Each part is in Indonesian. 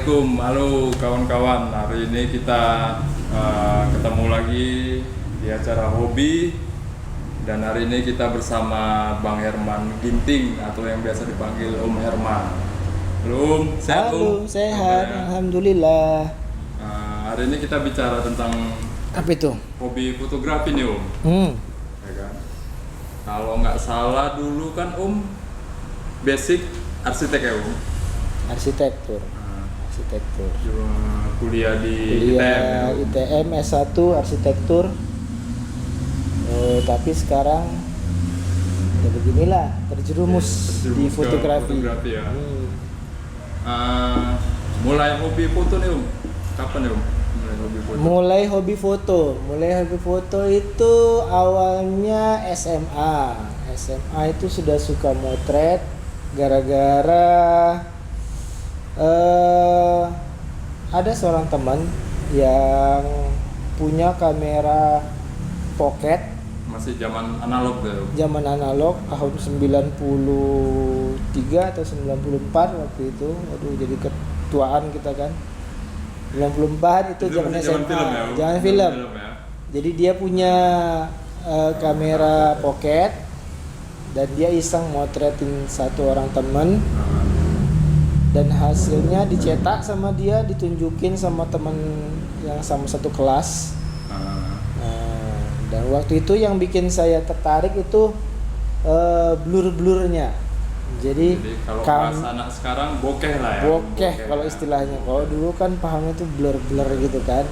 Assalamualaikum, halo kawan-kawan. Hari ini kita ketemu lagi di acara hobi. Dan hari ini kita bersama Bang Herman Ginting atau yang biasa dipanggil Om Herman. Halo Om, sehat Om? Halo, sehat, Ya. alhamdulillah. Hari ini kita bicara tentang Apa itu? hobi fotografi nih Om. Ya kan? Kalau nggak salah dulu kan Om basic arsitek ya Om? Arsitektur. Arsitektur. Kuliah di ITM ya, Kuliah Om? ITM S1 arsitektur. Tapi sekarang ya beginilah terjerumus Terjerumus di ke fotografi. fotografi ya. Mulai hobi foto nih Om, kapan ya Om? Mulai hobi foto? Mulai hobi foto itu awalnya SMA. SMA itu sudah suka motret gara-gara ada seorang teman yang punya kamera pocket Masih zaman analog deh Om? zaman analog tahun 93 atau 94 waktu itu. Aduh, jadi ketuaan kita kan. 94 itu zaman masih SMA, film ya Om? zaman film. Ya? Jadi dia punya kamera pocket dan dia iseng motretin satu orang temen, dan hasilnya dicetak sama dia, ditunjukin sama temen yang sama satu kelas. Dan waktu itu yang bikin saya tertarik itu blur-blurnya. Jadi kalau bahasa anak sekarang bokeh lah ya. bokeh kalau ya. istilahnya. Kalau dulu kan pahamnya itu blur-blur gitu kan.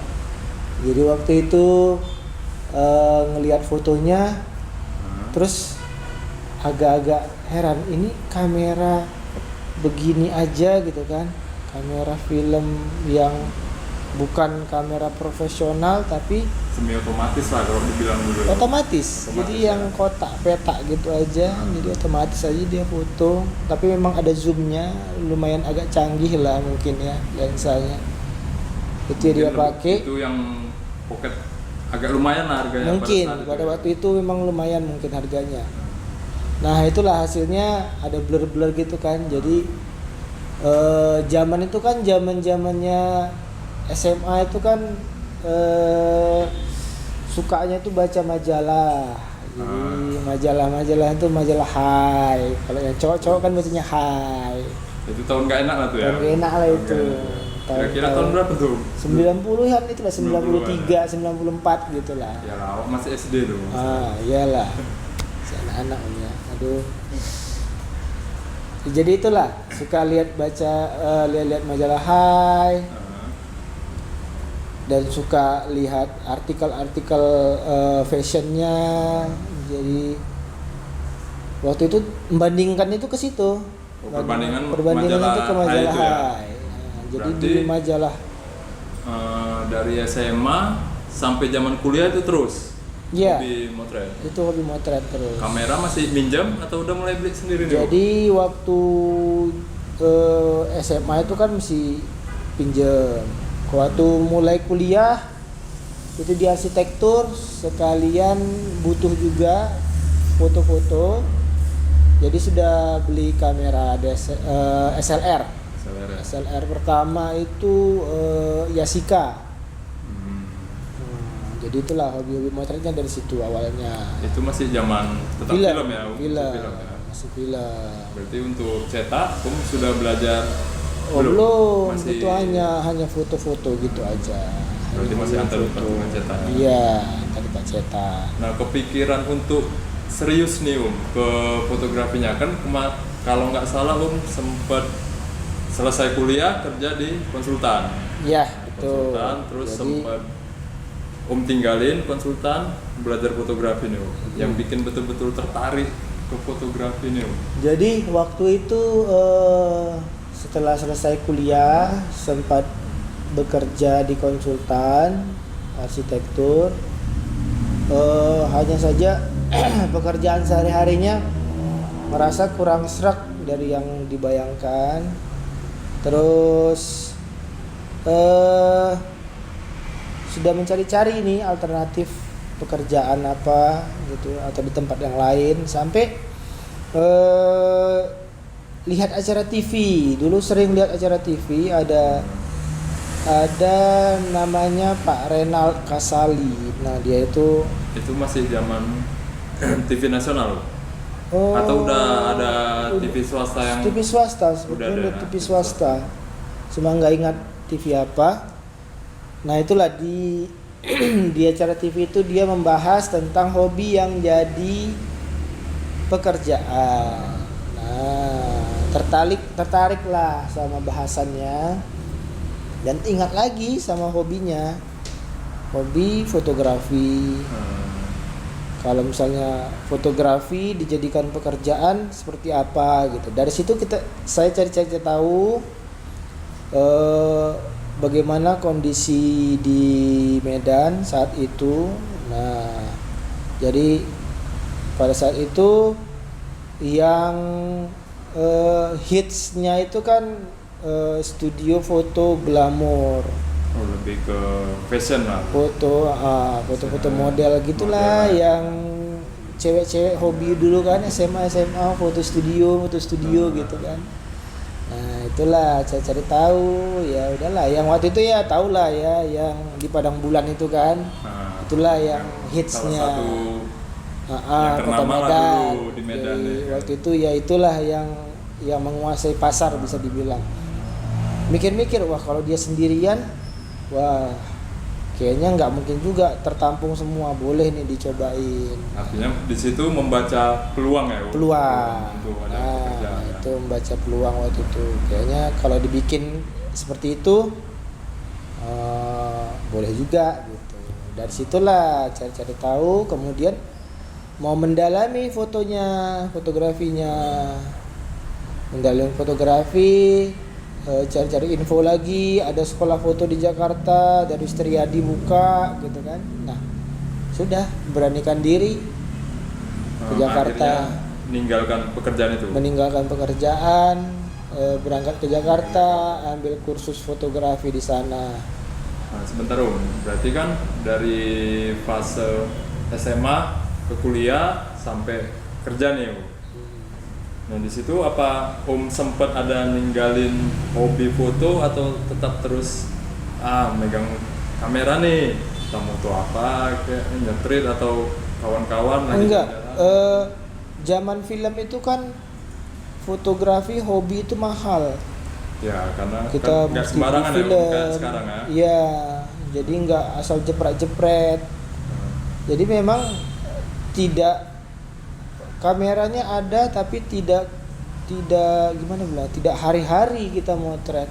Jadi waktu itu ngelihat fotonya, terus agak-agak heran, ini kamera begini aja gitu kan, kamera film yang bukan kamera profesional tapi Semi otomatis lah kalau dibilang dulu. otomatis. Jadi ya. yang kotak petak gitu aja, jadi otomatis aja dia foto. Tapi memang ada zoomnya, lumayan agak canggih lah mungkin ya lensanya. Itu yang dia pakai. Itu yang pocket agak lumayan lah harganya. Mungkin pada saat waktu itu memang lumayan mungkin harganya. Nah itulah hasilnya, ada blur-blur gitu kan. Jadi zaman itu kan zamannya SMA itu kan sukanya tuh baca majalah. Jadi majalah itu majalah Hai. Kalau yang cowok-cowok kan bacanya Hai. Itu tahun gak enak lah tuh ya. Tahun gak enak lah itu. Kira-kira tahun berapa tuh? 90-an itu lah, 93, 94 gitu lah. Ya lah, masih SD tuh. Iyalah. Si anak-anak ya. Aduh. Jadi itulah, suka lihat majalah Hai. Dan suka lihat artikel-artikel fashionnya. Jadi waktu itu membandingkan itu ke situ. Perbandingan itu ke majalah Hai itu ya? Hai. Jadi Berarti, di majalah dari SMA sampai zaman kuliah itu terus hobi motret. Itu hobi motret terus. Kamera masih minjam atau udah mulai beli sendiri nih? Jadi waktu SMA itu kan mesti pinjem. Waktu mulai kuliah itu di arsitektur, sekalian butuh juga foto-foto. Jadi sudah beli kamera SLR. SLR pertama itu Yashica. Jadi itulah hobi-hobi motretnya dari situ awalnya. Itu masih zaman tetap film ya? Masih film. Berarti untuk cetak pun sudah belajar? Belum. Masih... Itu hanya foto-foto gitu aja. Berarti masih antar cetak. Iya, antar cetak. Nah, kepikiran untuk serius nih ke fotografinya kan kalau nggak salah sempat selesai kuliah kerja di konsultan. Iya, betul. Konsultan, terus sempat tinggalin konsultan, belajar fotografi nih yang bikin betul-betul tertarik ke fotografi nih. Jadi waktu itu setelah selesai kuliah sempat bekerja di konsultan arsitektur. Hanya saja pekerjaan sehari-harinya merasa kurang serak dari yang dibayangkan. Terus sudah mencari-cari ini alternatif pekerjaan apa gitu atau di tempat yang lain, sampai lihat acara TV. Dulu sering lihat acara TV, ada namanya Pak Renald Kasali. Nah, dia itu masih zaman TV nasional oh, atau udah ada TV swasta yang TV swasta, udah sebetulnya ada TV swasta. Cuma nggak ingat TV apa. Nah, itulah di di acara TV itu dia membahas tentang hobi yang jadi pekerjaan. Nah, tertarik lah sama bahasannya dan ingat lagi sama hobinya, hobi fotografi. Kalau misalnya fotografi dijadikan pekerjaan seperti apa gitu. Dari situ saya cari tahu bagaimana kondisi di Medan saat itu. Nah, jadi pada saat itu yang hitsnya itu kan studio foto glamour. Oh, lebih ke fashion lah. Foto-foto model gitulah model. Yang cewek-cewek hobi dulu kan SMA foto studio gitu kan. Nah, itulah saya cari tahu, ya udahlah yang waktu itu ya tahulah ya yang di Padang Bulan itu kan. Itulah yang hitsnya. Salah satu yang ternama Kota lah Medan. dulu di Medan. Jadi, ya. waktu itu ya itulah yang menguasai pasar bisa dibilang. Mikir-mikir, wah kalau dia sendirian, wah kayaknya nggak mungkin juga tertampung semua, boleh nih dicobain. Artinya di situ membaca peluang ya. Peluang. Untuk ada pekerjaan. Itu membaca peluang waktu itu. Kayaknya kalau dibikin seperti itu boleh juga gitu. Dari situlah cari-cari tahu, kemudian mau mendalami fotografinya, mendalami fotografi, cari-cari info lagi, ada sekolah foto di Jakarta, dari Triadi buka gitu kan. Nah, sudah beranikan diri ke Jakarta, meninggalkan pekerjaan, berangkat ke Jakarta, ambil kursus fotografi di sana. Nah, sebentar berarti kan dari fase SMA ke kuliah sampai kerja nih. Nah, di situ apa sempat ada ninggalin hobi foto atau tetap terus megang kamera nih, kita moto apa kayak nyetrit atau kawan-kawan lagi? Enggak, zaman film itu kan fotografi hobi itu mahal. Ya, karena Kita kan nggak mesti sembarangan ya film. kayak sekarang ya. Iya, jadi nggak asal jepret-jepret. Jadi memang tidak, kameranya ada tapi tidak gimana bilang, tidak hari-hari kita motret.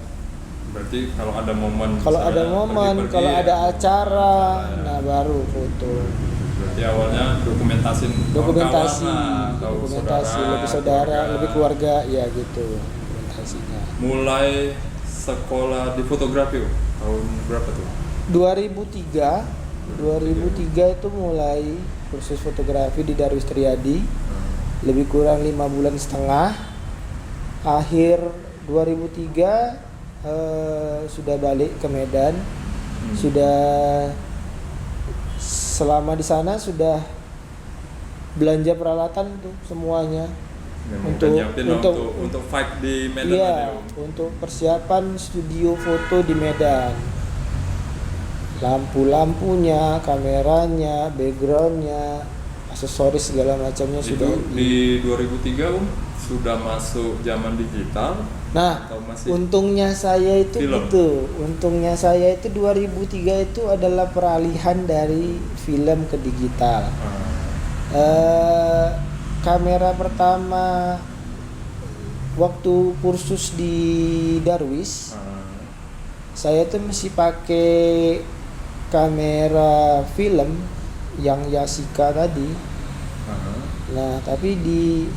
Berarti kalau ada momen, Kalau ada momen, kalau ada acara, nah baru foto. Berarti awalnya dokumentasi, lebih saudara, lebih keluarga, ya gitu dokumentasinya. Mulai sekolah di fotografi tahun berapa tuh? 2003 itu mulai kursus fotografi di Darwis Triadi. Lebih kurang 5 bulan setengah. Akhir 2003 sudah balik ke Medan. Sudah selama di sana sudah belanja peralatan tuh semuanya. Untuk fight di Medan. Iya, untuk persiapan studio foto di Medan. Lampu-lampunya, kameranya, backgroundnya, aksesoris segala macamnya itu sudah di 2003 sudah masuk zaman digital. Nah, atau masih untungnya saya itu film? gitu. Untungnya saya itu 2003 itu adalah peralihan dari film ke digital. Kamera pertama waktu kursus di Darwis, saya tuh masih pakai kamera film yang Yashica tadi. Nah, tapi di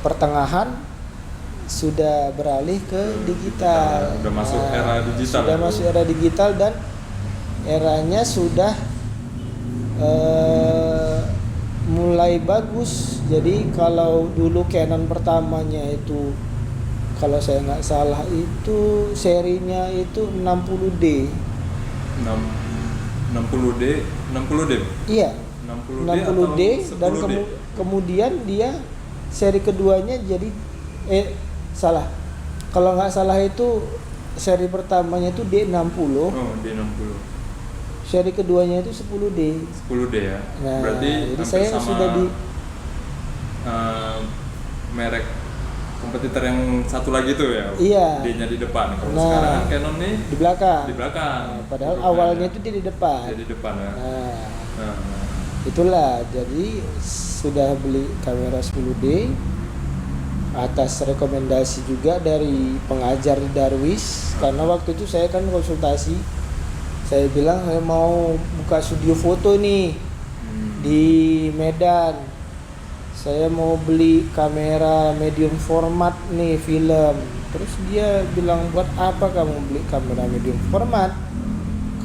pertengahan sudah beralih ke digital. Udah masuk era digital. Sudah masuk era digital dan eranya sudah mulai bagus. Jadi kalau dulu Canon pertamanya itu, kalau saya nggak salah itu serinya itu 60D. 60D. Iya. 60D dan atau 10D? kemudian dia seri keduanya jadi salah. Kalau nggak salah itu seri pertamanya itu D60. Oh, D60. Seri keduanya itu 10D. 10D ya. Nah, Berarti jadi hampir saya sama sudah di merek kompetitor yang satu lagi tuh ya. Iya. D-nya di depan. Kalau Nah, sekarang kan Canon nih di belakang. di belakang. Nah, padahal Untuk awalnya kamera. itu dia di depan. Dia di depan ya. Nah, Nah. itulah. Jadi sudah beli kamera 10D atas rekomendasi juga dari pengajar di Darwis, karena waktu itu saya kan konsultasi. Saya bilang saya mau buka studio foto nih di Medan. Saya mau beli kamera medium format nih film. Terus dia bilang, buat apa kamu beli kamera medium format?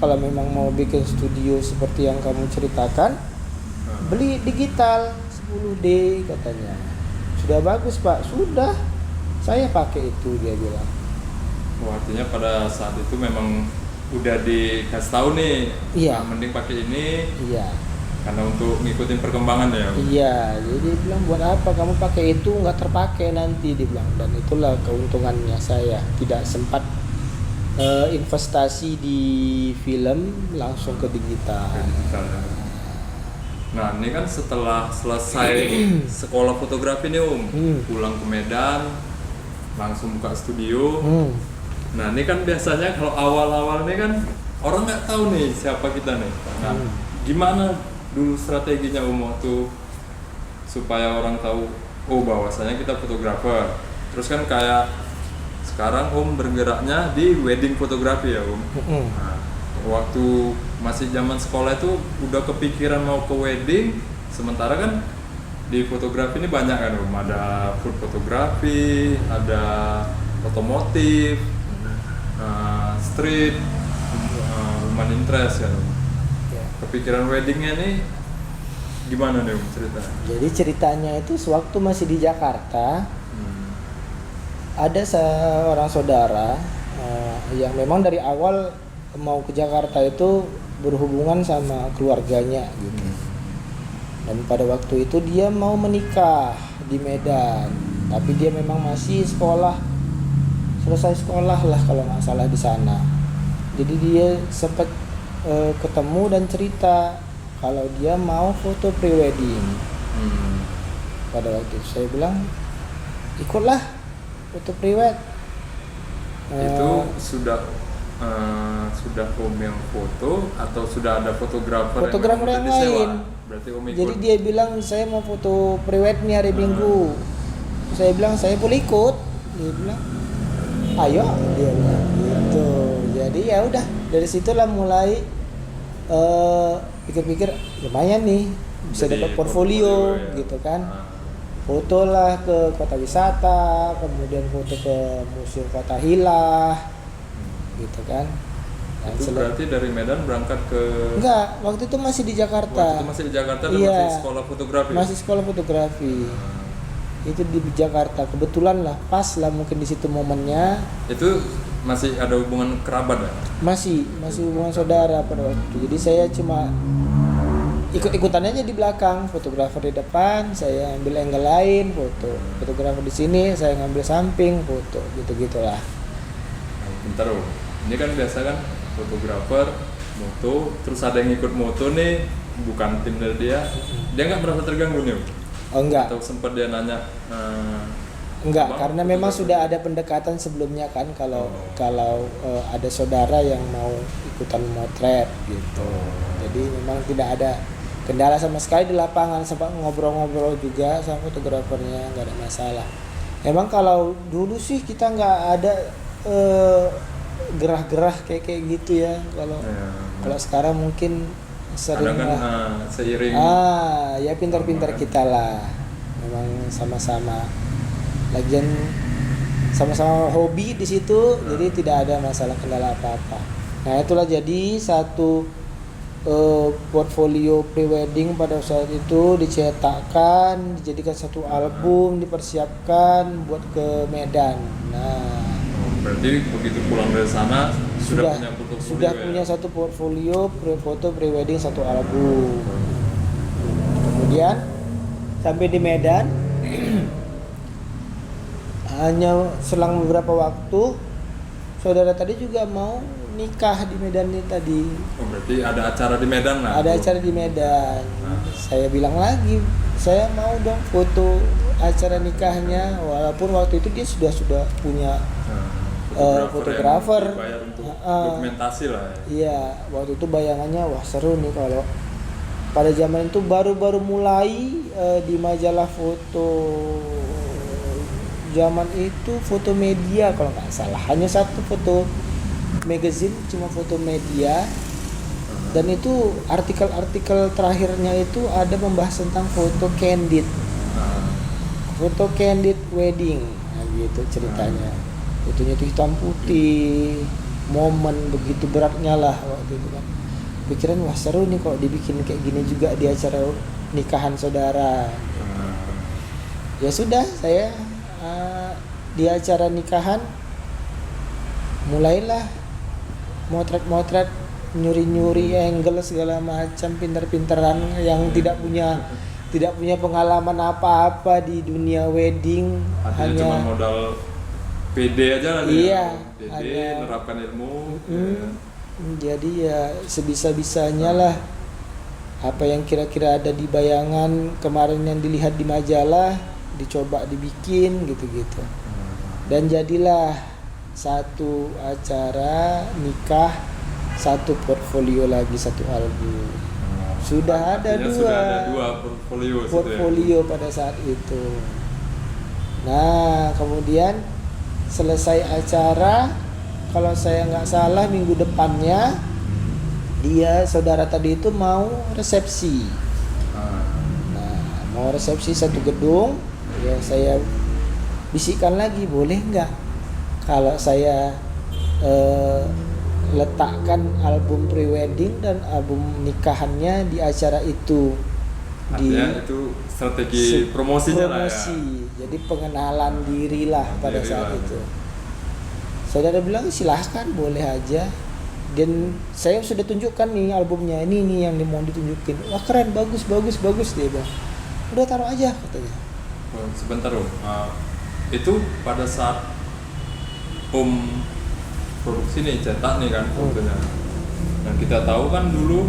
Kalau memang mau bikin studio seperti yang kamu ceritakan, beli digital 10D katanya. Sudah bagus Pak, sudah. Saya pakai itu, dia bilang. Oh, artinya pada saat itu memang udah dikasih tahu nih, Iya. nah, mending pakai ini Iya. karena untuk ngikutin perkembangan ya. Iya, jadi dia bilang buat apa kamu pakai itu, nggak terpakai nanti, dia bilang. Dan itulah keuntungannya saya tidak sempat investasi di film, langsung ke digital. Digital ya. Nah ini kan setelah selesai sekolah fotografi nih pulang ke Medan langsung buka studio. Nah ini kan biasanya kalau awal-awal nih kan orang nggak tahu nih siapa kita nih. Nah gimana dulu strateginya waktu supaya orang tahu oh bahwasanya kita fotografer. Terus kan kayak sekarang bergeraknya di wedding fotografi ya Nah, waktu masih zaman sekolah itu udah kepikiran mau ke wedding, sementara kan di fotografi ini banyak kan ada food fotografi, ada otomotif, street, human interest kan. Kepikiran weddingnya nih gimana nih cerita? Jadi ceritanya itu sewaktu masih di Jakarta, ada seorang saudara yang memang dari awal mau ke Jakarta itu berhubungan sama keluarganya gitu. Dan pada waktu itu dia mau menikah di Medan, tapi dia memang masih sekolah, selesai sekolah lah kalau nggak salah di sana. Jadi dia sempat ketemu dan cerita kalau dia mau foto pre-wedding. Pada waktu itu saya bilang ikutlah foto pre-wed. Itu sudah yang foto atau sudah ada fotografer yang lain. Berarti ikut. Jadi dia bilang saya mau foto pre-wed nih hari Minggu. Saya bilang saya boleh ikut. Dia bilang ayo, dia bilang gitu. Jadi ya udah dari situlah mulai pikir-pikir lumayan nih bisa dapat portfolio ya. gitu kan. Foto lah ke kota wisata, kemudian foto ke museum kota Hilah gitu kan. Itu berarti dari Medan berangkat ke Enggak, waktu itu masih di Jakarta. Waktu itu masih di Jakarta dan Iya, masih sekolah fotografi. masih sekolah fotografi. Itu di Jakarta, kebetulan lah, pas lah mungkin di situ momennya. Itu masih ada hubungan kerabat ya? Masih hubungan saudara pada waktu itu. Jadi saya cuma ikut-ikutan aja di belakang, fotografer di depan, saya ambil angle lain, foto. Fotografer di sini, saya ngambil samping, foto, gitu-gitulah. Bentar ini kan biasa kan fotografer, moto, terus ada yang ikut moto nih, bukan tim dari dia nggak merasa terganggu nih? Oh enggak. Atau sempat dia nanya? Enggak, karena memang sudah ada pendekatan sebelumnya kan kalau ada saudara yang mau ikutan motret gitu. Jadi memang tidak ada kendala sama sekali di lapangan, sempat ngobrol-ngobrol juga sama fotografernya, nggak ada masalah. Emang kalau dulu sih kita nggak ada gerah-gerah kayak gitu ya. Kalau sekarang mungkin sering kan, lah. seiring. Ya pintar-pintar kita lah. Memang sama-sama. Lagian sama-sama hobi di situ, jadi tidak ada masalah kendala apa-apa. Nah itulah jadi satu portfolio pre-wedding pada saat itu dicetakkan, dijadikan satu album, dipersiapkan buat ke Medan. Nah, berarti begitu pulang dari sana sudah punya portfolio. Sudah punya satu portfolio foto pre-wedding, satu album. Kemudian sampai di Medan Hanya selang beberapa waktu saudara tadi juga mau nikah di Medan ini tadi. Oh, berarti ada acara di Medan lah. Ada acara di Medan. Saya bilang lagi, saya mau dong foto acara nikahnya, walaupun waktu itu dia sudah punya fotografer. Bayar untuk dokumentasi lah ya. Iya, waktu itu bayangannya wah seru nih kalau pada zaman itu baru-baru mulai di majalah foto zaman itu Foto Media kalau nggak salah, hanya satu foto magazine, cuma Foto Media. Dan itu artikel-artikel terakhirnya itu ada membahas tentang foto candid, foto candid wedding, nah, gitu ceritanya. Fotonya itu hitam putih, momen begitu beratnya lah waktu itu kan. Pikiran wah seru nih kalau dibikin kayak gini juga di acara nikahan saudara. Ya sudah, saya di acara nikahan mulailah motret-motret, nyuri-nyuri angle segala macam, pinter-pinteran yang tidak punya pengalaman apa-apa di dunia wedding. Artinya cuma modal PD aja lah. Iya, PD, menerapkan ilmu. Jadi ya sebisa-bisanya lah apa yang kira-kira ada di bayangan kemarin yang dilihat di majalah dicoba dibikin gitu-gitu. Dan jadilah satu acara nikah, satu portfolio lagi, satu album. Sudah ada dua portfolio pada saat itu. Nah, kemudian selesai acara, kalau saya nggak salah minggu depannya dia saudara tadi itu mau resepsi. Nah, mau resepsi satu gedung, ya saya bisikkan lagi, boleh nggak kalau saya letakkan album prewedding dan album nikahannya di acara itu. Artinya itu strategi promosinya lah ya. Jadi pengenalan diri lah pada saat itu. Saudara bilang silahkan, boleh aja. Dan saya sudah tunjukkan nih albumnya, ini nih yang mau ditunjukin. Wah keren, bagus dia bilang. Udah taruh aja katanya. Sebentar Om, itu pada saat Om produksi nih, cetak nih kan fotonya. Dan kita tahu kan dulu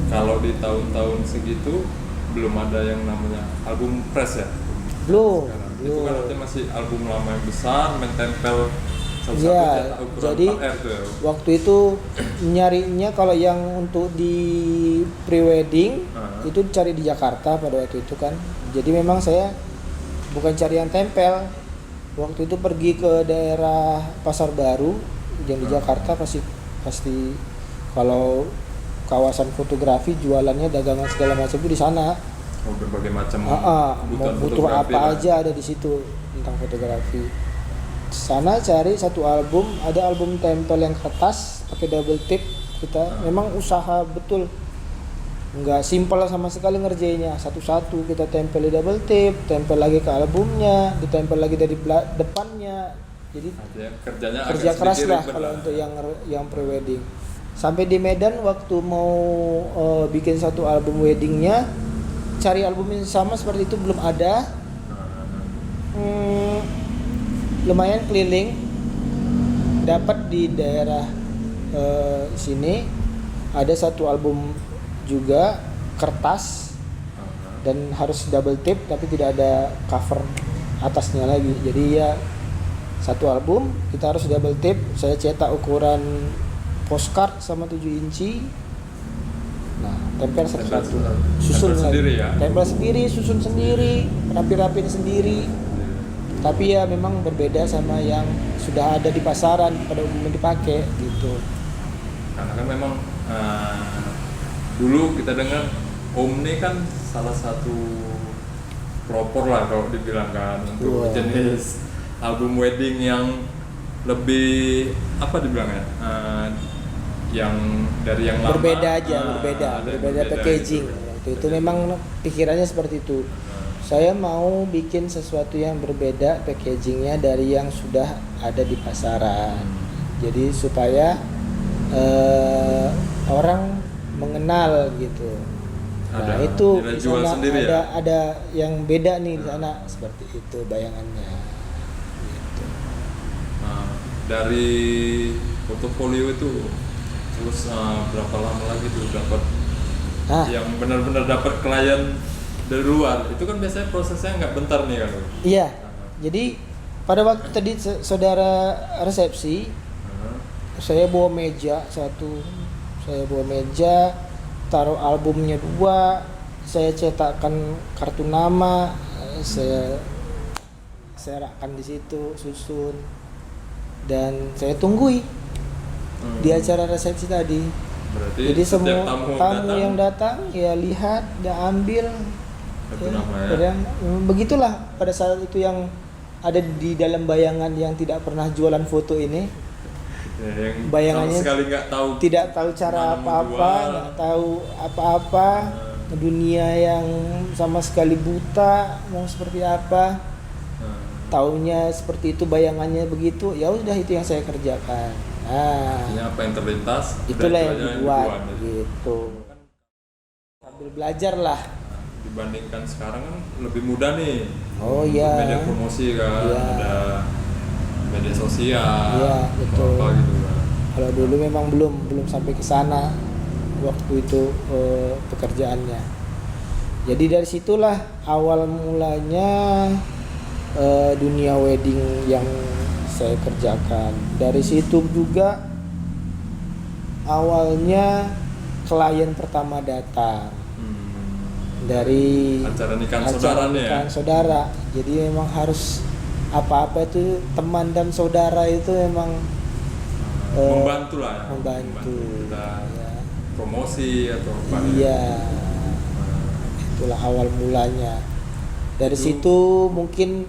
kalau di tahun-tahun segitu belum ada yang namanya album press ya. Belum. Itu kan artinya masih album lama yang besar, mentempel satu-satu Ya, cetak ukuran jadi 4R tuh ya. waktu itu nyarinya kalau yang untuk di prewedding itu cari di Jakarta pada waktu itu kan. Jadi memang saya bukan cari yang tempel. Waktu itu pergi ke daerah Pasar Baru yang di Jakarta, pasti kalau kawasan fotografi jualannya dagangan segala macam itu di sana. Oh, berbagai macam mau butuh apa lah aja ada di situ tentang fotografi. Sana cari satu album, ada album tempel yang kertas pakai double tip. Kita memang usaha betul, nggak simpel sama sekali ngerjainnya, satu-satu kita tempel di double tip, tempel lagi ke albumnya, ditempel lagi dari depannya. Jadi kerjanya kerja keras lah ribet kalau untuk yang prewedding. Sampai di Medan waktu mau bikin satu album weddingnya, cari album yang sama seperti itu belum ada. Lumayan keliling, dapat di daerah sini ada satu album juga kertas dan harus double tip tapi tidak ada cover atasnya lagi. Jadi ya satu album kita harus double tip. Saya cetak ukuran postcard sama 7 inci. Nah, tempel satu-satu. Susun sendiri ya. Tempel sendiri, susun sendiri, rapi-rapin sendiri. Tapi ya memang berbeda sama yang sudah ada di pasaran pada umumnya dipakai gitu. Karena kan memang dulu kita dengar Om ini kan salah satu pelopor lah kalau dibilang kan untuk jenis album wedding yang lebih apa dibilangnya, yang dari yang lama berbeda packaging gitu. Itu memang pikirannya seperti itu. Saya mau bikin sesuatu yang berbeda packagingnya dari yang sudah ada di pasaran. Jadi supaya orang mengenal gitu. Nah, Ada itu nilai di jual sana sendiri ya? ada yang beda nih di sana seperti itu bayangannya. Gitu. Nah, dari portofolio itu terus berapa lama lagi tuh dapat Nah, yang benar-benar dapat klien dari luar? Itu kan biasanya prosesnya nggak bentar nih kan? iya. Jadi pada waktu tadi saudara resepsi, saya bawa meja satu, saya bawa meja, taruh albumnya dua, saya cetakkan kartu nama, saya rakkan di situ, susun, dan saya tunggui di acara resepsi tadi. Berarti Jadi setiap semua tamu yang datang ya lihat, dia ambil, kartu ya, nama ya? dan begitulah pada saat itu yang ada di dalam bayangan yang tidak pernah jualan foto ini. Ya, yang Bayangannya sama sekali nggak tahu, tidak tahu cara mana mau apa-apa, jual. nggak tahu apa-apa, dunia yang sama sekali buta mau seperti apa, taunya seperti itu, bayangannya begitu, ya udah itu yang saya kerjakan. Nah, Artinya apa yang terlintas itulah yang itu aja dibuat ya. gitu. Sambil belajar lah. Dibandingkan sekarang kan lebih mudah nih. Oh Untuk iya. media promosi kan, Iya. ada media sosial, Iya, atau betul. apa gitu kan. Kalau dulu memang belum sampai ke sana waktu itu pekerjaannya. Jadi dari situlah awal mulanya dunia wedding yang saya kerjakan. Dari situ juga awalnya klien pertama datang dari Acara nikahan saudara nih ya? nikahan saudara. Jadi memang harus apa-apa itu teman dan saudara itu memang Membantu lah ya. membantu. Kita Ya. promosi atau apa ya. Iya, itulah awal mulanya. Dari situ mungkin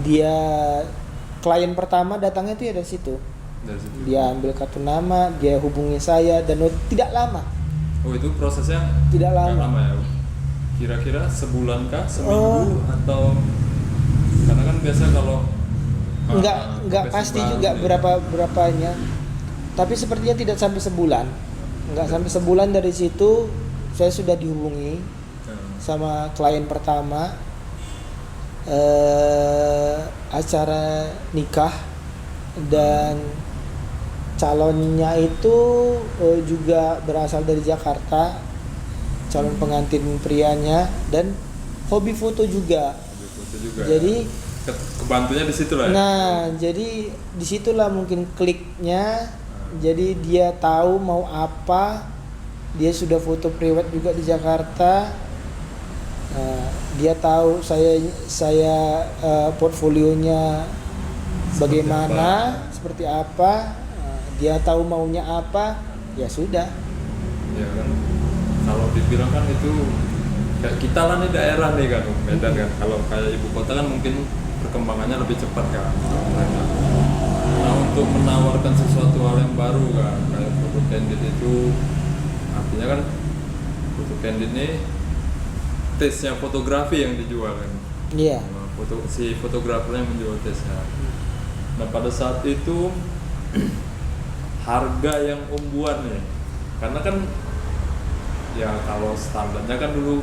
dia klien pertama datangnya itu ya dari situ. Dari situ. Dia ambil kartu nama, dia hubungi saya dan tidak lama. Oh, itu prosesnya Tidak nggak lama. ya? Kira-kira sebulan kah, seminggu atau karena kan biasa kalau Enggak pasti baru juga nih. berapanya. Tapi sepertinya tidak sampai sebulan. Enggak sampai sebulan dari situ saya sudah dihubungi sama klien pertama acara nikah dan calonnya itu juga berasal dari Jakarta, calon pengantin prianya, dan hobi foto juga. Itu juga. Jadi Kebantunya di situ lah ya. nah, jadi disitulah mungkin kliknya. Jadi dia tahu mau apa. Dia sudah foto prewed juga di Jakarta. Dia tahu saya portfolionya bagaimana, seperti apa. Dia tahu maunya apa. Ya sudah. Ya kan. Kalau dibilang kan itu kayak kita lah nih daerah nih kan, Medan kan. Kalau kayak ibu kota kan mungkin perkembangannya lebih cepat kan. Nah, untuk menawarkan sesuatu hal yang baru kan, kayak foto candid itu artinya kan foto candid ini tesnya fotografi yang dijual kan. Iya. Nah, si fotografernya yang menjual tesnya. Nah, pada saat itu harga yang Om buat nih, karena kan ya kalau standarnya kan dulu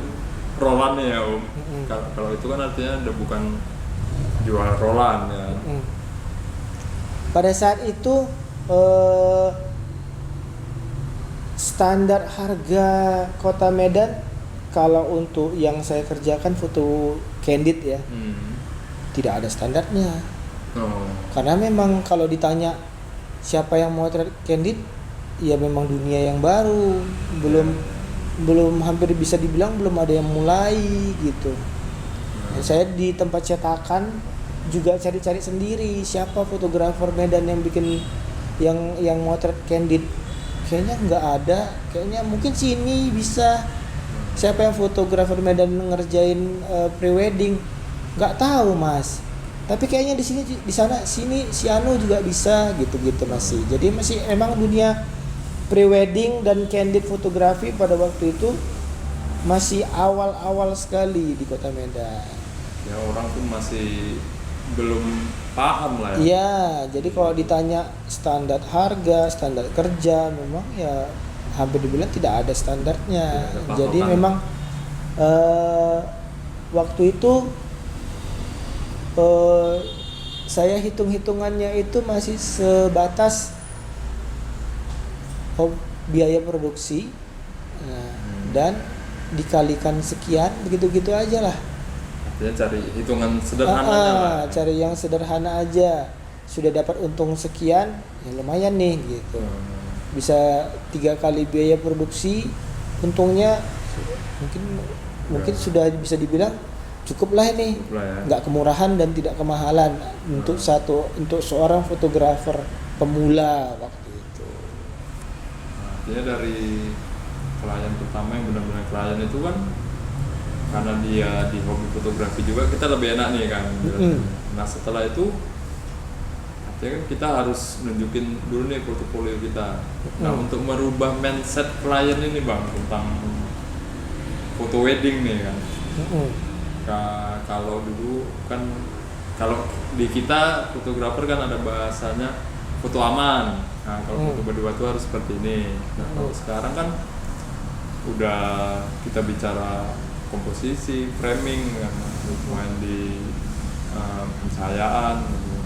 rolannya ya Om. Kalau itu kan artinya udah bukan jual rolan ya. Pada saat itu standar harga Kota Medan kalau untuk yang saya kerjakan foto candid ya tidak ada standarnya. Karena memang kalau ditanya siapa yang mau candid, ya memang dunia yang baru, belum hampir bisa dibilang belum ada yang mulai gitu. Saya di tempat cetakan juga cari-cari sendiri siapa fotografer Medan yang bikin yang motret candid. Kayaknya nggak ada, kayaknya mungkin sini bisa. Siapa yang fotografer Medan ngerjain prewedding? Nggak tahu Mas. Tapi kayaknya di sana sini si Anu juga bisa gitu-gitu masih. Jadi masih emang dunia prewedding dan candid fotografi pada waktu itu masih awal-awal sekali di Kota Medan. Ya orang pun masih belum paham lah ya. Iya, jadi kalau ditanya standar harga, standar kerja, memang ya hampir dibilang tidak ada standarnya. Tidak ada Jadi patokan. memang waktu itu saya hitung-hitungannya itu masih sebatas biaya produksi, dan dikalikan sekian, begitu-gitu aja lah. Artinya cari hitungan sederhananya lah. Cari yang sederhana aja, sudah dapat untung sekian, ya lumayan nih gitu. Bisa 3 kali biaya produksi, untungnya mungkin sudah bisa dibilang cukup lah ini. Cukup lah ya. Nggak kemurahan dan tidak kemahalan untuk seorang fotografer pemula waktu itu. Artinya dari klien pertama yang benar-benar klien itu kan, karena dia di hobi fotografi juga, kita lebih enak nih kan. Nah setelah itu artinya kan kita harus nunjukin dulu nih portofolio kita. Nah untuk merubah mindset klien ini bang tentang foto wedding nih kan, kalau dulu kan, kalau di kita fotografer kan ada bahasanya foto aman. Nah kalau foto berdua itu harus seperti ini. Nah kalau sekarang kan udah kita bicara komposisi, framing, kan, main di pencahayaan. Gitu.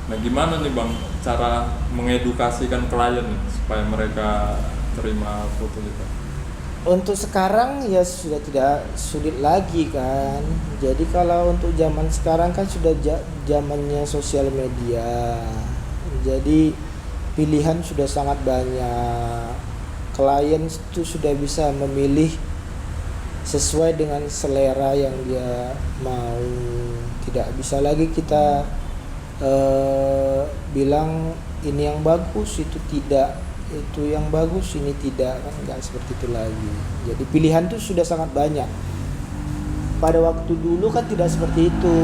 Nah gimana nih bang cara mengedukasikan klien nih, supaya mereka terima foto kita? Untuk sekarang ya sudah tidak sulit lagi kan. Jadi kalau untuk zaman sekarang kan sudah zamannya sosial media. Jadi pilihan sudah sangat banyak. Klien itu sudah bisa memilih sesuai dengan selera yang dia mau. Tidak bisa lagi kita bilang ini yang bagus, itu tidak, itu yang bagus, ini tidak, kan nggak seperti itu lagi. Jadi pilihan tuh sudah sangat banyak. Pada waktu dulu kan tidak seperti itu.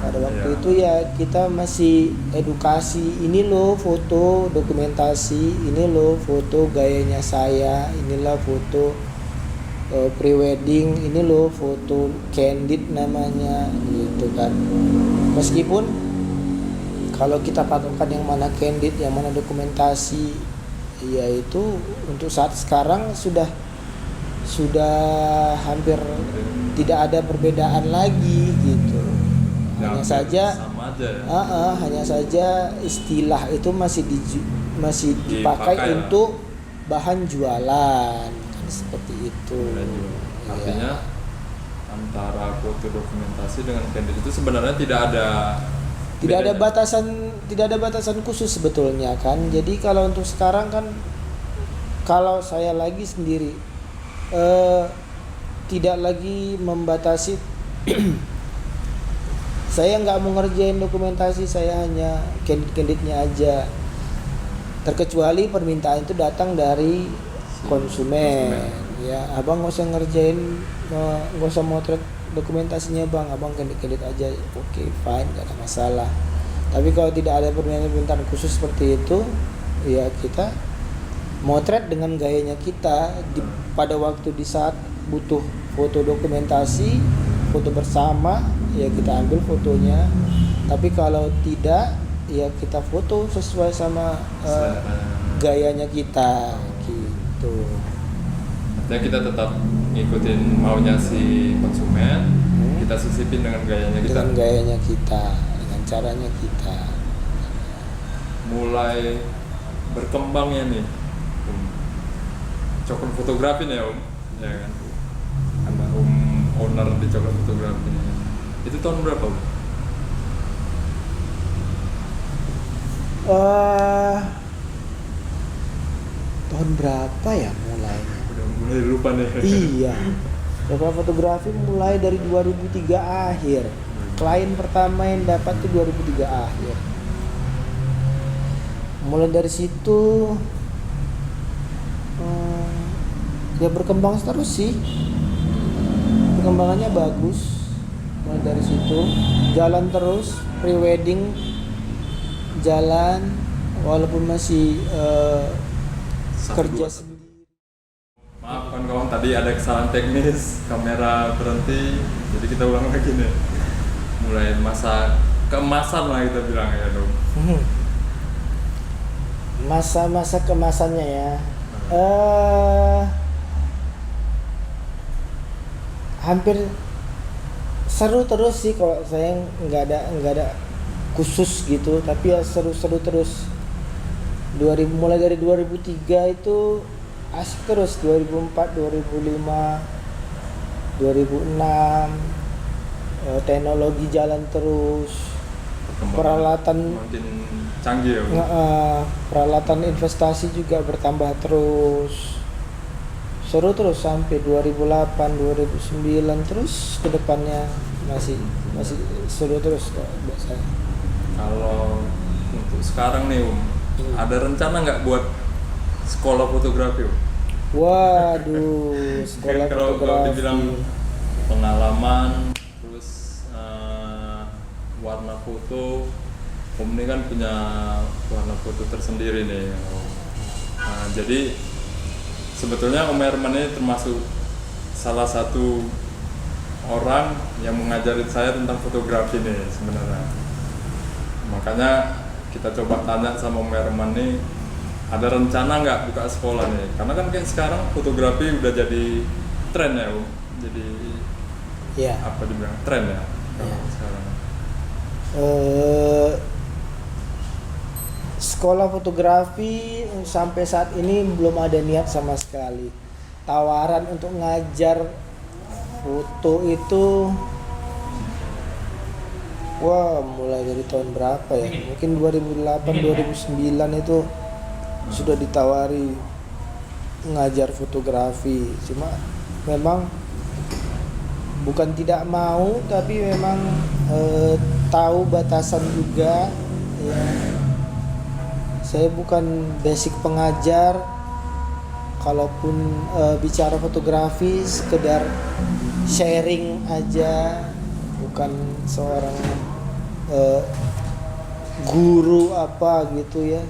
Pada waktu itu ya kita masih edukasi, ini loh foto dokumentasi, ini loh foto gayanya saya, inilah foto pre-wedding, ini loh foto candid namanya, gitu kan. Meskipun kalau kita patokan yang mana candid, yang mana dokumentasi, yaitu untuk saat sekarang sudah hampir tidak ada perbedaan lagi gitu. Hanya saja sama aja ya. Hanya saja istilah itu masih dipakai untuk bahan jualan, kan seperti itu. Artinya antara foto dokumentasi dengan candid itu sebenarnya tidak ada batasan khusus sebetulnya kan. Jadi kalau untuk sekarang kan, kalau saya lagi sendiri tidak lagi membatasi. Saya nggak mau ngerjain dokumentasi, saya hanya candidnya aja, terkecuali permintaan itu datang dari konsumen. Ya abang nggak usah ngerjain, nggak usah motret dokumentasinya bang, abang candid aja, oke, fine, nggak ada masalah. Tapi kalau tidak ada permintaan khusus seperti itu, ya kita motret dengan gayanya kita pada waktu di saat butuh foto dokumentasi, foto bersama, ya kita ambil fotonya. Tapi kalau tidak, ya kita foto sesuai sama gayanya kita, gitu. Artinya kita tetap ngikutin maunya si konsumen, kita sisipin dengan gayanya kita. Dengan gayanya kita, dengan caranya kita. Mulai berkembangnya nih, Coklat Fotografi nih Om, ya kan? Karena owner di Coklat Fotografi ini. Itu tahun berapa Om? Tahun berapa ya mulainya? Udah mulai lupa nih. Iya. Coklat Fotografi mulai dari 2003 akhir. Klien pertama yang dapat tuh 2003 akhir. Mulai dari situ ya berkembang terus sih. Perkembangannya bagus. Mulai dari situ jalan terus, pre-wedding jalan walaupun masih kerja sendiri. Maaf kawan-kawan, tadi ada kesalahan teknis, kamera berhenti, jadi kita ulang lagi nih. Mulai masa keemasan lah kita bilang ya dong. Masa-masa kemasannya ya. eh hampir seru terus sih, kalau saya nggak ada khusus gitu, tapi ya seru-seru terus. 2000, mulai dari 2003 itu asik terus, 2004, 2005, 2006, teknologi jalan terus, Perkembangan peralatan makin canggih ya. peralatan investasi juga bertambah terus. Seru terus sampai 2008, 2009, terus ke depannya masih seru terus kok buat saya. Kalau untuk sekarang nih ada rencana nggak buat sekolah fotografi Om? Waduh, sekolah Kalau fotografi. dibilang pengalaman, terus warna foto, Om ini kan punya warna foto tersendiri nih. Nah, jadi sebetulnya Om Herman ini termasuk salah satu orang yang mengajarin saya tentang fotografi nih sebenarnya. Makanya kita coba tanya sama Om Herman nih, ada rencana nggak buka sekolah nih? Karena kan kayak sekarang fotografi udah jadi tren ya Om. Jadi Ya. apa dibilang tren ya kalau Ya. sekarang. Sekolah fotografi sampai saat ini belum ada niat sama sekali. Tawaran untuk ngajar foto itu, wah, mulai dari tahun berapa ya? Mungkin 2008, 2009 itu sudah ditawari ngajar fotografi. Cuma memang bukan tidak mau, tapi memang tahu batasan juga ya. Saya bukan basic pengajar, kalaupun bicara fotografi sekedar sharing aja, bukan seorang guru apa gitu ya.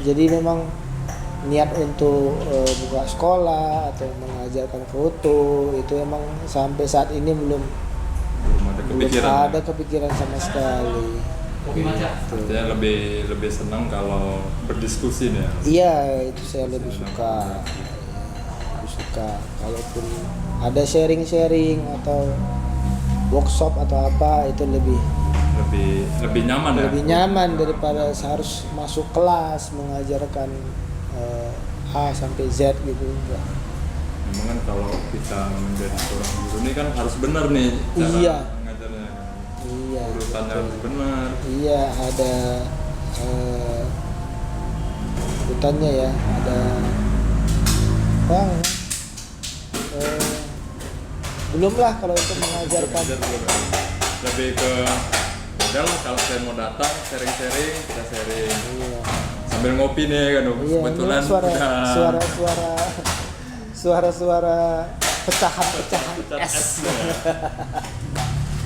Jadi memang niat untuk buka sekolah atau mengajarkan foto itu emang sampai saat ini belum ada kepikiran sama sekali. Artinya lebih senang kalau berdiskusi nih ya. Iya, itu saya lebih suka. Kalaupun ada sharing atau workshop atau apa, itu lebih nyaman ya. lebih nyaman daripada harus masuk kelas mengajarkan A sampai Z gitu. Enggak. Memang kan kalau kita menjadi seorang guru ini kan harus benar nih cara Iya. mengajarnya kan. Iya. Urutannya harus benar. Iya, ada urutannya ya, ada bang. Belum lah kalau untuk mengajarkan. Lebih ke udah lah, kalau saya mau datang sharing-sharing, kita sharing Iya. sambil ngopi nih kan Om. Iya, Kebetulan ini udah suara pecahan es.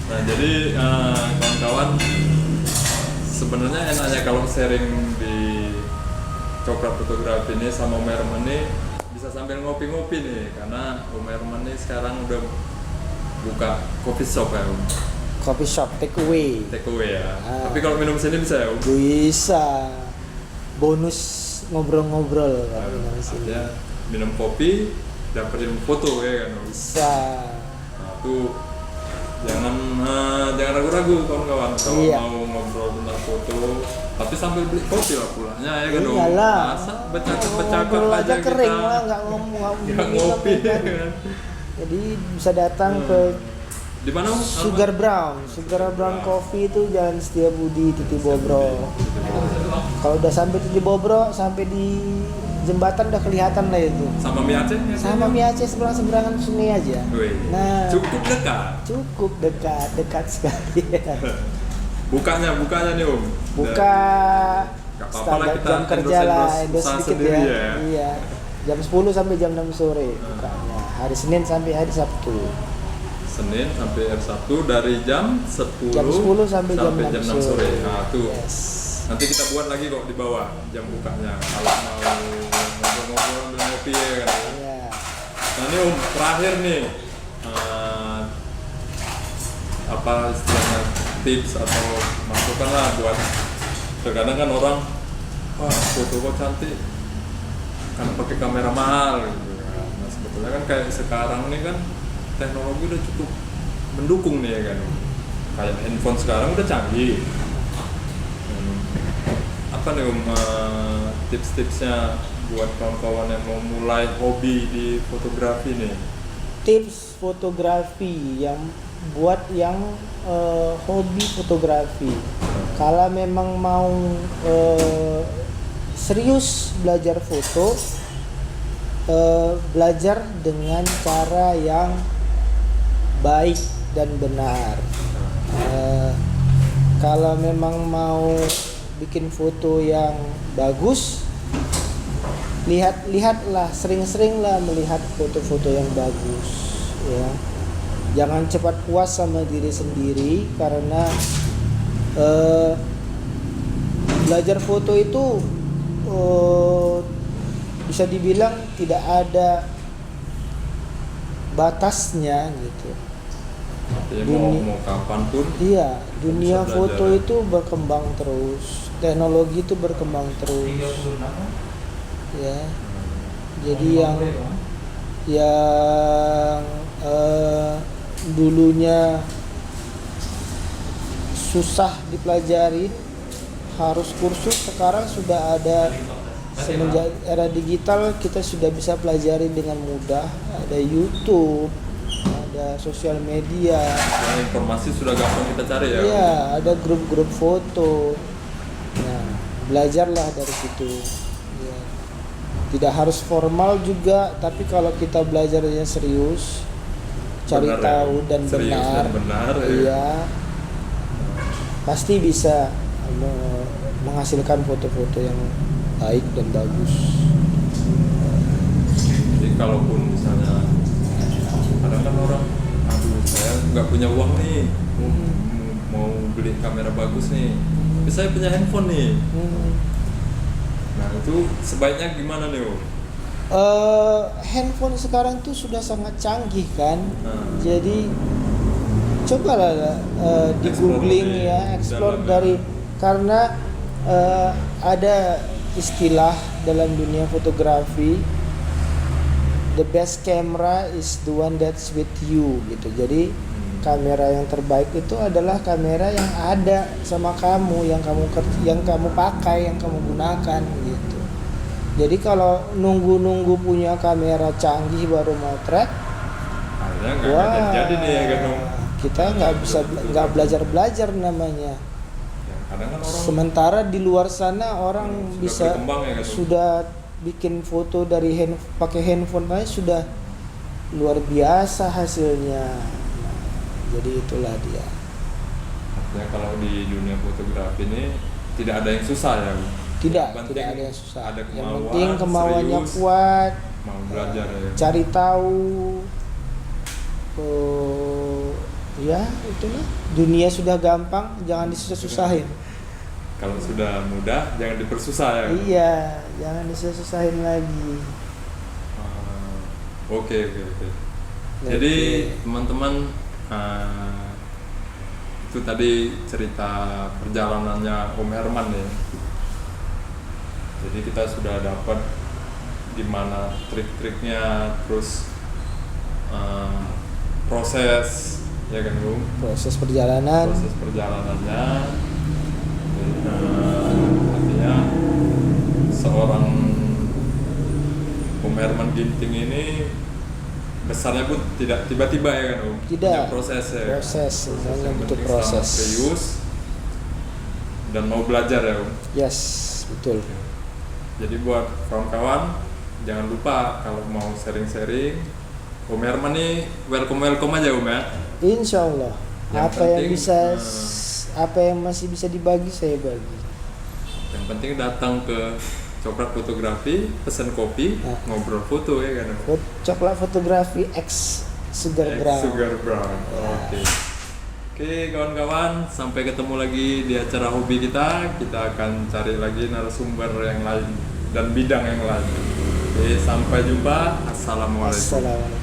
Nah jadi kawan-kawan, sebenarnya enaknya kalau sharing di Coklat Fotografi ini sama Om Herman ini bisa sambil ngopi-ngopi nih, karena Om Herman ini sekarang udah buka coffee shop ya Om. Coffee shop take away. Take away ya. Ah. Tapi kalau minum sini bisa ya Om? Bisa. Bonus ngobrol-ngobrol kalau di sini. Artinya minum kopi, dapetin foto ya kan Om? Bisa. Nah tuh jangan ragu-ragu kawan-kawan kalau Iya. mau ngobrol tentang foto, tapi sambil beli kopi lah pulangnya ya kan Om? Iyalah. Masa bercakap-bercakap Ngobrol aja aja kering kita lah, nggak ngomong nggak ngopi ya kan. kan? Jadi bisa datang ke Di mana Om? Sugar Brown Coffee itu Jalan Setiabudi Titi Bobro. Kalau udah sampai Titi Bobro, sampai di jembatan udah kelihatan lah itu. Sama mie Aceh? Ya? Sama mie Aceh seberang-seberangan sungai aja. Wih, Nah, cukup dekat. cukup dekat sekali. Bukanya nih Om. Buka Gak apa-apa lah standar kita jam kerja lah, endorse usaha sedikit sendiri ya. ya. Iya. Jam 10 sampai jam 6 sore bukanya. Hari Senin sampai hari Sabtu. Senin sampai hari Sabtu dari jam 10, Jam 10 sampai jam 6 6 sore. Nah, tuh. Yes. Nanti kita buat lagi kok di bawah jam bukanya. Kalau mau ngobrol-ngobrol ambil ngopi ya kan. Iya. Nah, ini Om terakhir nih. Apa istilahnya tips atau masukan lah buat, terkadang kan orang, wah foto kok cantik, karena pakai kamera mahal gitu kan. Nah sebetulnya kan kayak sekarang nih kan teknologi udah cukup mendukung nih ya kan, kayak handphone sekarang udah canggih. Apa nih tips-tipsnya buat kawan-kawan yang mau mulai hobi di fotografi nih? Tips fotografi yang buat yang hobi fotografi, kalau memang mau serius belajar foto, belajar dengan cara yang baik dan benar. Kalau memang mau bikin foto yang bagus, lihatlah, sering-seringlah melihat foto-foto yang bagus, ya. Jangan cepat puas sama diri sendiri, karena belajar foto itu bisa dibilang tidak ada batasnya gitu. Artinya mau kapan pun. Iya, dunia bisa foto belajar. itu berkembang terus, teknologi itu berkembang terus, ya. Jadi yang dulunya susah dipelajari, harus kursus, sekarang sudah ada. Semenjak era digital kita sudah bisa pelajari dengan mudah. Ada YouTube, ada sosial media. Ya, informasi sudah gampang kita cari ya. Iya, ada grup-grup foto. Nah, belajarlah dari situ. Ya. Tidak harus formal juga, tapi kalau kita belajarnya serius, cari Benar, tahu ya. dan Serius benar, dan benar, ya. iya, pasti bisa menghasilkan foto-foto yang baik dan bagus. Jadi kalaupun misalnya kadang kan orang, aduh saya nggak punya uang nih, mau beli kamera bagus nih, tapi saya punya handphone nih. Nah itu sebaiknya gimana nih Om? Handphone sekarang tuh sudah sangat canggih kan. Nah. Jadi cobalah di Explore googling lebih ya, explore dalam, dari, karena ada istilah dalam dunia fotografi, the best camera is the one that's with you gitu. Jadi kamera yang terbaik itu adalah kamera yang ada sama kamu, yang kamu pakai, yang kamu gunakan gitu. Jadi kalau nunggu punya kamera canggih baru motret, Akhirnya nggak wah, jadi nih ya kan Om? kita nggak belajar namanya. Ya, kadang kan orang Sementara di luar sana orang sudah bisa berkembang ya, kan? sudah bikin foto dari pakai handphone aja sudah luar biasa hasilnya. Nah, jadi itulah dia. artinya kalau di dunia fotografi ini tidak ada yang susah ya. Tidak, Yang penting tidak ada yang susah. Ada Yang kemauan, penting kemauannya serius, kuat, mau belajar ya. cari tahu. Ya itulah, dunia sudah gampang, jangan disusah-susahin. Kalau sudah mudah jangan dipersusah ya. Iya, jangan disusah-susahin lagi. Oke. Jadi teman-teman, itu tadi cerita perjalanannya Om Herman ya. Jadi kita sudah dapat gimana trik-triknya, terus proses ya kan Om, Proses perjalanan. proses perjalanannya. Artinya seorang Om Herman Ginting ini besarnya pun tidak tiba-tiba ya kan Om. Tidak. Punya proses ya. Proses, namanya yang butuh penting proses. sama serius dan mau belajar ya Om. Yes, betul. Jadi buat kawan-kawan jangan lupa kalau mau sharing-sharing, Om Herman nih welcome aja Om ya. Insya Allah. Yang Apa yang penting, bisa, apa yang masih bisa dibagi saya bagi. Yang penting datang ke Coklat Fotografi, pesan kopi, Nah. ngobrol foto ya kan Om. Coklat Fotografi X Sugar Brown. Sugar Brown. Oke, kawan-kawan, sampai ketemu lagi di acara hobi kita. Kita akan cari lagi narasumber yang lain dan bidang yang lain. Oke, sampai jumpa. Assalamualaikum. Assalamualaikum.